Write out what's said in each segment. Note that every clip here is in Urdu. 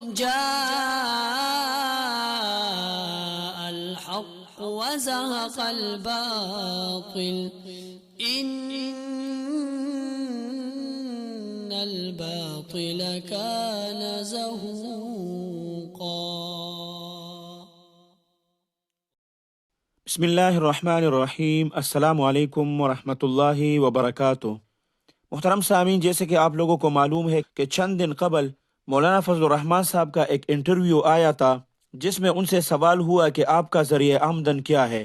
جاء الحق وزهق الباطل إن الباطل كان زهوقا. بسم اللہ الرحمن الرحیم۔ السلام علیکم ورحمۃ اللہ وبرکاتہ۔ محترم سامعین، جیسے کہ آپ لوگوں کو معلوم ہے کہ چند دن قبل مولانا فضل الرحمان صاحب کا ایک انٹرویو آیا تھا، جس میں ان سے سوال ہوا کہ آپ کا ذریعہ آمدن کیا ہے،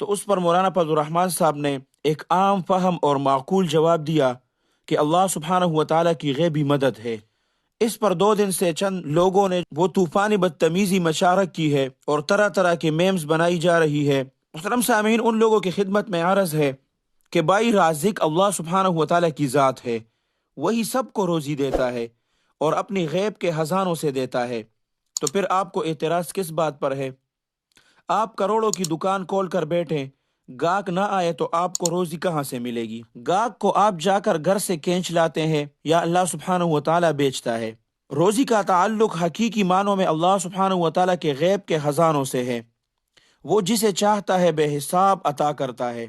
تو اس پر مولانا فضل الرحمان صاحب نے ایک عام فہم اور معقول جواب دیا کہ اللہ سبحانہ و تعالیٰ کی غیبی مدد ہے۔ اس پر 2 دن سے چند لوگوں نے وہ طوفانی بدتمیزی مشارک کی ہے اور طرح طرح کے میمز بنائی جا رہی ہے۔ محترم سامعین، ان لوگوں کی خدمت میں عرض ہے کہ بائی رازق اللہ سبحانہ و تعالیٰ کی ذات ہے، وہی سب کو روزی دیتا ہے اور اپنی غیب کے خزانوں سے دیتا ہے، تو پھر آپ کو اعتراض کس بات پر ہے؟ آپ کروڑوں کی دکان کھول کر بیٹھیں، گاہک نہ آئے تو آپ کو روزی کہاں سے ملے گی؟ گاہک کو آپ جا کر گھر سے کھینچ لاتے ہیں یا اللہ سبحانہ و تعالیٰ بیچتا ہے؟ روزی کا تعلق حقیقی معنوں میں اللہ سبحانہ و تعالیٰ کے غیب کے خزانوں سے ہے، وہ جسے چاہتا ہے بے حساب عطا کرتا ہے۔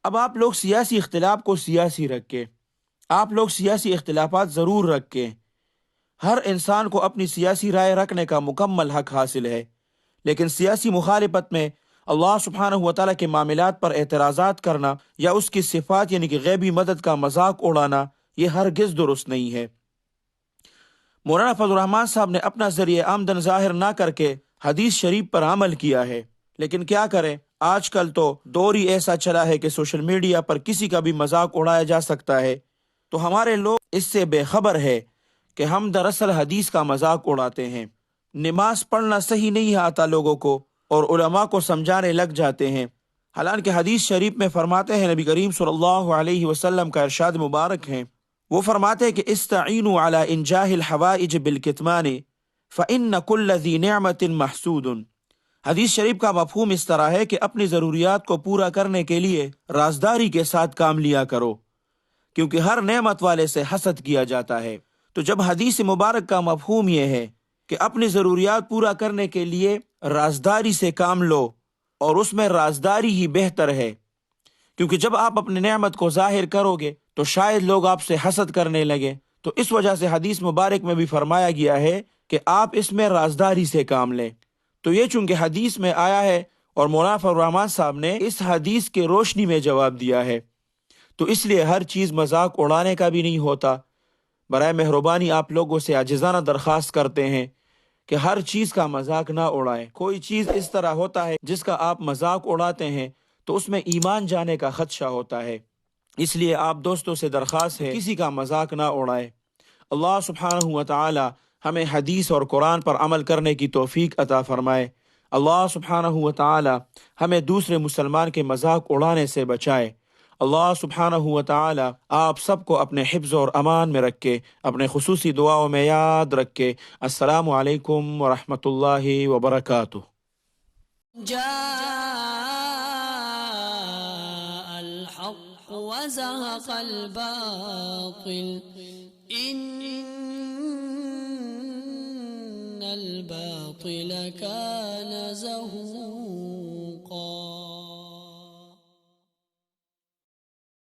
اب آپ لوگ سیاسی اختلاف کو سیاسی رکھیں، آپ لوگ سیاسی اختلافات ضرور رکھیں، ہر انسان کو اپنی سیاسی رائے رکھنے کا مکمل حق حاصل ہے، لیکن سیاسی مخالفت میں اللہ سبحانہ و تعالیٰ کے معاملات پر اعتراضات کرنا یا اس کی صفات یعنی کہ غیبی مدد کا مذاق اڑانا یہ ہرگز درست نہیں ہے۔ مولانا فضل الرحمان صاحب نے اپنا ذریعہ آمدن ظاہر نہ کر کے حدیث شریف پر عمل کیا ہے، لیکن کیا کریں، آج کل تو دور ہی ایسا چلا ہے کہ سوشل میڈیا پر کسی کا بھی مذاق اڑایا جا سکتا ہے، تو ہمارے لوگ اس سے بے خبر ہے کہ ہم دراصل حدیث کا مذاق اڑاتے ہیں۔ نماز پڑھنا صحیح نہیں آتا لوگوں کو اور علماء کو سمجھانے لگ جاتے ہیں، حالانکہ حدیث شریف میں فرماتے ہیں، نبی کریم صلی اللہ علیہ وسلم کا ارشاد مبارک ہے، وہ فرماتے ہیں کہ استعینوا علی انجاح الحوائج بالکتمان فإن کل ذی نعمت محسود۔ حدیث شریف کا مفہوم اس طرح ہے کہ اپنی ضروریات کو پورا کرنے کے لیے رازداری کے ساتھ کام لیا کرو، کیونکہ ہر نعمت والے سے حسد کیا جاتا ہے۔ تو جب حدیث مبارک کا مفہوم یہ ہے کہ اپنی ضروریات پورا کرنے کے لیے رازداری سے کام لو، اور اس میں رازداری ہی بہتر ہے، کیونکہ جب آپ اپنی نعمت کو ظاہر کرو گے تو شاید لوگ آپ سے حسد کرنے لگے، تو اس وجہ سے حدیث مبارک میں بھی فرمایا گیا ہے کہ آپ اس میں رازداری سے کام لیں۔ تو یہ چونکہ حدیث میں آیا ہے اور مولانا فضل الرحمان صاحب نے اس حدیث کے روشنی میں جواب دیا ہے، تو اس لیے ہر چیز مذاق اڑانے کا بھی نہیں ہوتا۔ برائے مہربانی آپ لوگوں سے عاجزانہ درخواست کرتے ہیں کہ ہر چیز کا مذاق نہ اڑائیں۔ کوئی چیز اس طرح ہوتا ہے جس کا آپ مذاق اڑاتے ہیں تو اس میں ایمان جانے کا خدشہ ہوتا ہے، اس لیے آپ دوستوں سے درخواست ہے کسی کا مذاق نہ اڑائے۔ اللہ سبحانہ و تعالی ہمیں حدیث اور قرآن پر عمل کرنے کی توفیق عطا فرمائے۔ اللہ سبحانہ و تعالی ہمیں دوسرے مسلمان کے مذاق اڑانے سے بچائے۔ اللہ سبحانہ و تعالی آپ سب کو اپنے حفظ اور امان میں رکھے، اپنے خصوصی دعاؤں میں یاد رکھے۔ السلام علیکم ورحمۃ اللہ وبرکاتہ۔ جاء الحق وزهق الباطل إن الباطل كان زهوقا.